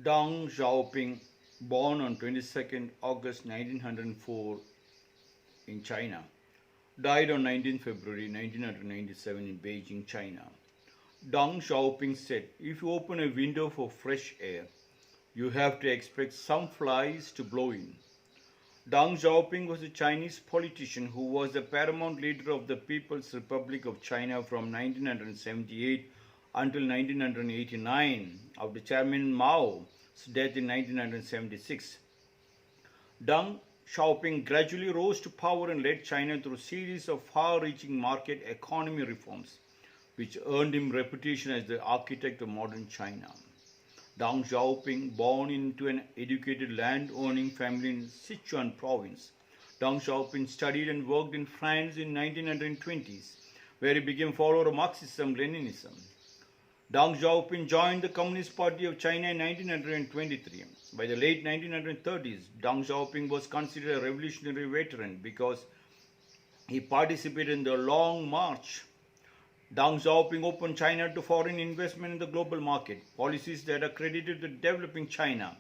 Deng Xiaoping, born on 22nd August 1904 in China, died on 19 February 1997 in Beijing, China. Deng Xiaoping said, if you open a window for fresh air, you have to expect some flies to blow in. Deng Xiaoping was a Chinese politician who was the paramount leader of the People's Republic of China from 1978 until 1989, after Chairman Mao's death in 1976. Deng Xiaoping gradually rose to power and led China through a series of far-reaching market economy reforms, which earned him reputation as the architect of modern China. Deng Xiaoping, born into an educated land-owning family in Sichuan province. Deng Xiaoping studied and worked in France in 1920s, where he became a follower of Marxism-Leninism. Deng Xiaoping joined the Communist Party of China in 1923. By the late 1930s, Deng Xiaoping was considered a revolutionary veteran because he participated in the Long March. Deng Xiaoping opened China to foreign investment in the global market, policies that accredited to developing China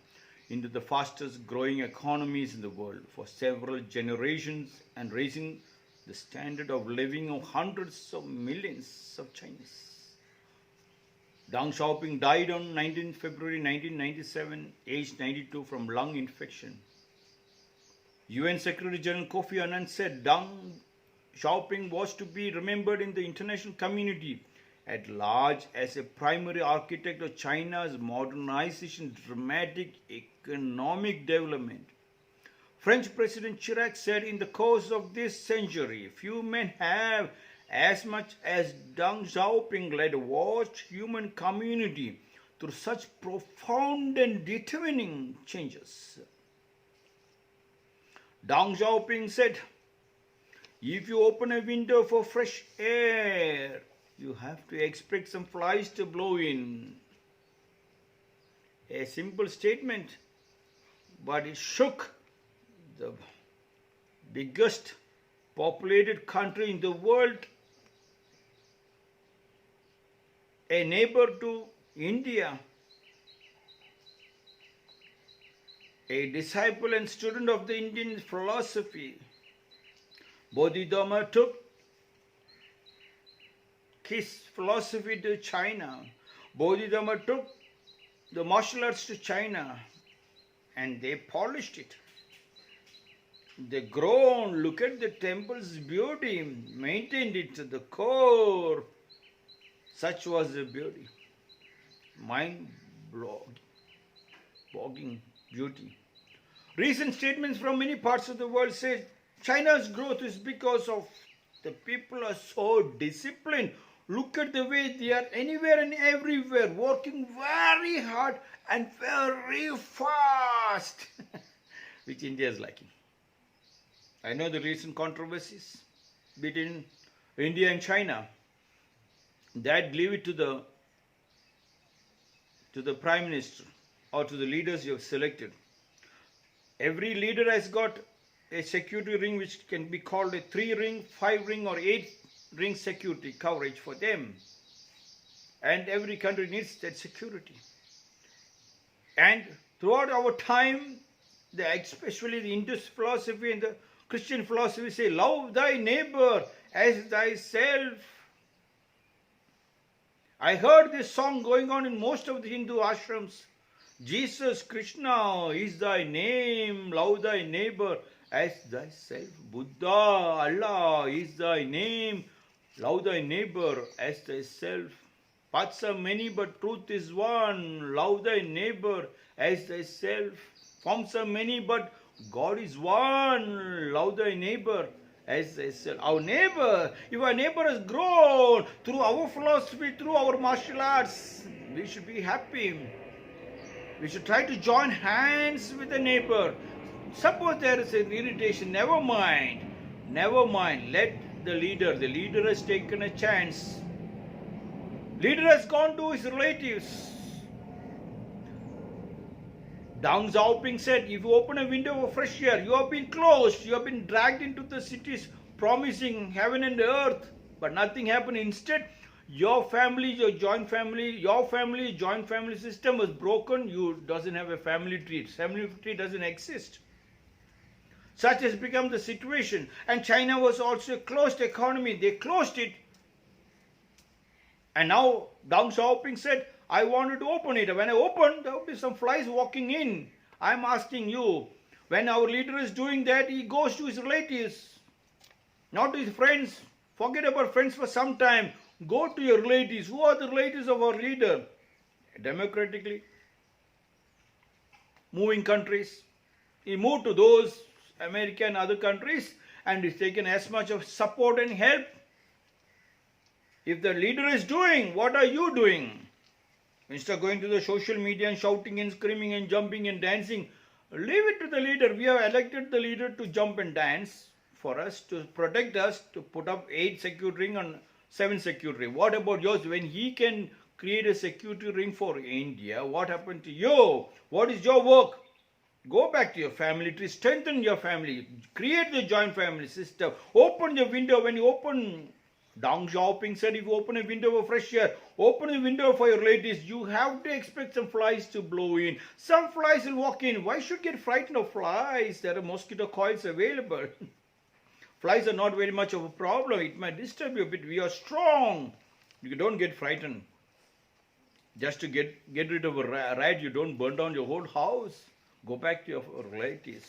into the fastest growing economies in the world for several generations and raising the standard of living of hundreds of millions of Chinese. Deng Xiaoping died on 19 February 1997, aged 92 from lung infection. UN Secretary General Kofi Annan said Deng Xiaoping was to be remembered in the international community at large as a primary architect of China's modernization, dramatic economic development. French President Chirac said, in the course of this century, few men have as much as Deng Xiaoping led a vast human community through such profound and determining changes. Deng Xiaoping said, if you open a window for fresh air, you have to expect some flies to blow in. A simple statement, but it shook the biggest populated country in the world, a neighbor to India, a disciple and student of the Indian philosophy. Bodhidharma took his philosophy to China. Bodhidharma took the martial arts to China and they polished it. They grown, look at the temple's beauty, maintained it to the core. Such was the beauty. Mind-boggling beauty. Recent statements from many parts of the world say China's growth is because of the people are so disciplined. Look at the way they are anywhere and everywhere, working very hard and very fast, which India is lacking. I know the recent controversies between India and China. That leave it to the Prime Minister or to the leaders you have selected. Every leader has got a security ring which can be called a 3-ring, 5-ring or 8-ring security coverage for them. And every country needs that security. And throughout our time, especially the Hindu philosophy and the Christian philosophy say, love thy neighbor as thyself. I heard this song going on in most of the Hindu ashrams. Jesus, Krishna is thy name, love thy neighbor as thyself. Buddha, Allah is thy name, love thy neighbor as thyself. Paths are many but truth is one, love thy neighbor as thyself. Forms are many but God is one, love thy neighbor as thyself. Our neighbor, if our neighbor has grown through our philosophy, through our martial arts, we should be happy. We should try to join hands with the neighbor. Suppose there is an irritation, never mind, let the leader has taken a chance. Leader has gone to his relatives. Deng Xiaoping said, if you open a window of fresh air, you have been closed, you have been dragged into the cities promising heaven and earth, but nothing happened. Instead, Your family, your joint family system was broken. You doesn't have a family tree. Family tree doesn't exist. Such has become the situation. And China was also a closed economy. They closed it. And now Deng Xiaoping said, I wanted to open it. When I open, there will be some flies walking in. I'm asking you, when our leader is doing that, he goes to his relatives, not to his friends. Forget about friends for some time. Go to your relatives. Who are the relatives of our leader? Democratically moving countries. He moved to those America and other countries and he's taken as much of support and help. If the leader is doing, what are you doing? Instead of going to the social media and shouting and screaming and jumping and dancing, leave it to the leader. We have elected the leader to jump and dance for us, to protect us, to put up 8 security ring and 7 security ring. What about yours? When he can create a security ring for India, what happened to you? What is your work? Go back to your family tree, strengthen your family, create the joint family system, open the window. When you open, Deng Xiaoping said, if you open a window for fresh air, open a window for your relatives, you have to expect some flies to blow in. Some flies will walk in. Why should you get frightened of flies? There are mosquito coils available. Flies are not very much of a problem. It might disturb you a bit. We are strong. You don't get frightened. Just to get rid of a rat, you don't burn down your whole house. Go back to your relatives.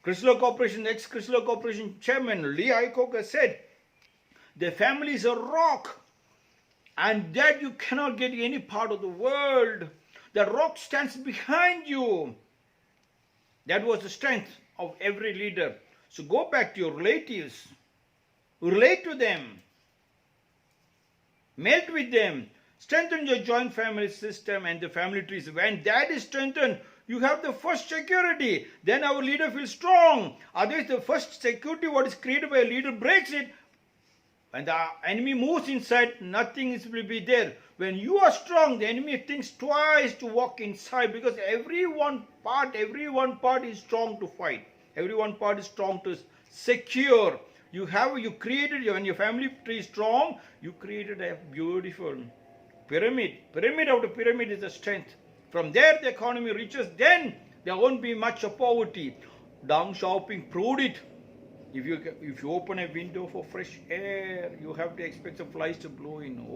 Chrysler Corporation, ex-Chrysler Corporation chairman Lee Iacocca has said, the family is a rock and that you cannot get any part of the world. The rock stands behind you. That was the strength of every leader. So go back to your relatives. Relate to them. Melt with them. Strengthen your joint family system and the family trees. When that is strengthened, you have the first security. Then our leader feels strong. Otherwise, the first security, what is created by a leader, breaks it. When the enemy moves inside, nothing will be there. When you are strong, the enemy thinks twice to walk inside because every one part is strong to fight. Every one part is strong to secure. You created, when your family tree is strong, you created a beautiful pyramid. Pyramid after pyramid is the strength. From there the economy reaches, then there won't be much of poverty. Deng Xiaoping proved it. If you open a window for fresh air, you have to expect the flies to blow in.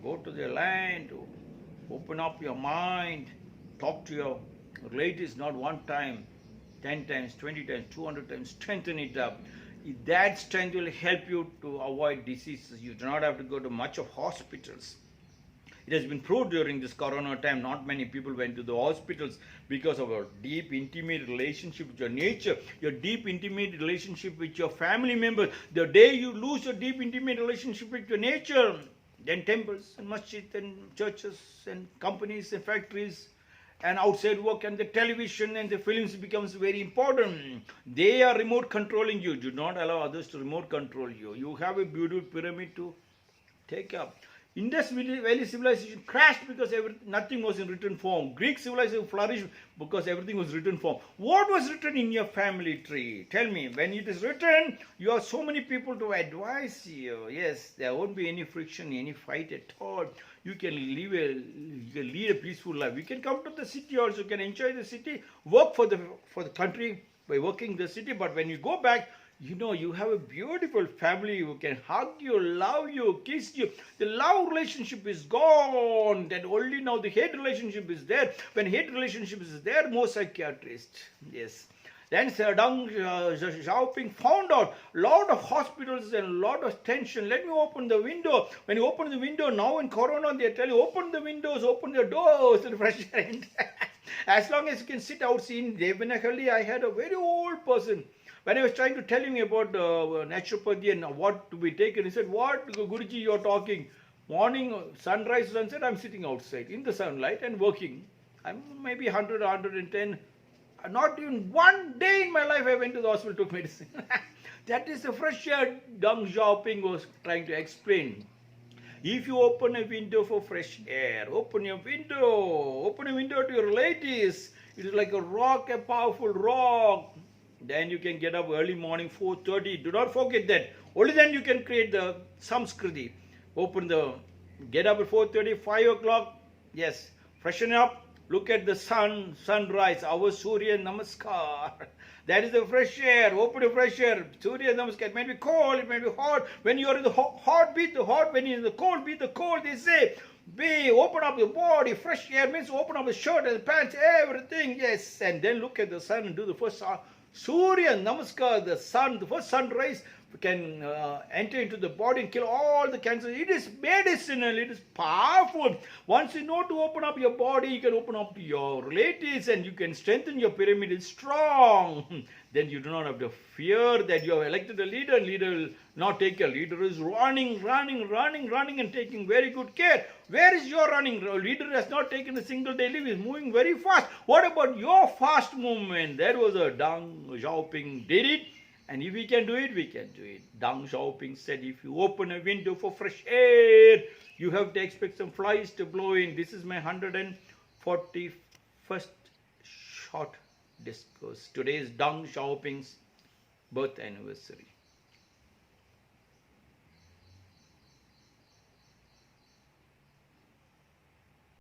Go to the land, open up your mind, talk to your relatives not one time, 10 times, 20 times, 200 times, strengthen it up. That strength will help you to avoid diseases. You do not have to go to much of hospitals. It has been proved during this corona time, not many people went to the hospitals because of a deep, intimate relationship with your nature, your deep, intimate relationship with your family members. The day you lose your deep, intimate relationship with your nature, then temples and masjids and churches and companies and factories and outside work and the television and the films becomes very important. They are remote controlling you. Do not allow others to remote control you. You have a beautiful pyramid to take up. Indus Valley civilization crashed because nothing was in written form. Greek civilization flourished because everything was written form. What was written in your family tree? Tell me, when it is written, you have so many people to advise you. Yes, there won't be any friction, any fight at all. You can lead a peaceful life. You can come to the city also. You can enjoy the city, work for the country by working in the city. But when you go back, you have a beautiful family who can hug you, love you, kiss you. The love relationship is gone. Then only now the hate relationship is there. When hate relationship is there, more psychiatrists. Yes. Then Deng Xiaoping found out lot of hospitals and lot of tension. Let me open the window. When you open the window, now in Corona, they tell you, open the windows, open the doors, and fresh air. As long as you can sit outside. In Devanagari, I had a very old person. When I was trying to tell him about naturopathy and what to be taken, he said, what, Guruji, you are talking? Morning, sunrise, sunset, I'm sitting outside in the sunlight and working. I'm maybe 100, 110. Not even one day in my life I went to the hospital, took medicine. That is the fresh air Deng Xiaoping was trying to explain. If you open a window for fresh air, open a window to your relatives. It is like a rock, a powerful rock. Then you can get up early morning, 4:30. Do not forget that. Only then you can create the samskriti. Get up at 4:30, 5 o'clock. Yes, freshen up. Look at the sunrise. Our Surya Namaskar. That is the fresh air. Open the fresh air. Surya Namaskar. It may be cold, it may be hot. When you are in the hot, beat the hot. When you are in the cold, beat the cold. They say, open up your body. Fresh air means open up the shirt and the pants, everything. Yes, and then look at the sun and do the first Surya Namaskar. The sun, the first sunrise can enter into the body and kill all the cancer. It is medicinal, it is powerful. Once you know to open up your body, you can open up your relatives and you can strengthen your pyramid. It's strong. Then you do not have to fear that you have elected a leader and leader will not take care. Leader is running and taking very good care. Where is your running? Leader has not taken a single day leave. He is moving very fast. What about your fast movement? That was a Deng Xiaoping did it. And if we can do it, we can do it. Deng Xiaoping said, if you open a window for fresh air, you have to expect some flies to blow in. This is my 141st short discourse. Today is Deng Xiaoping's birth anniversary.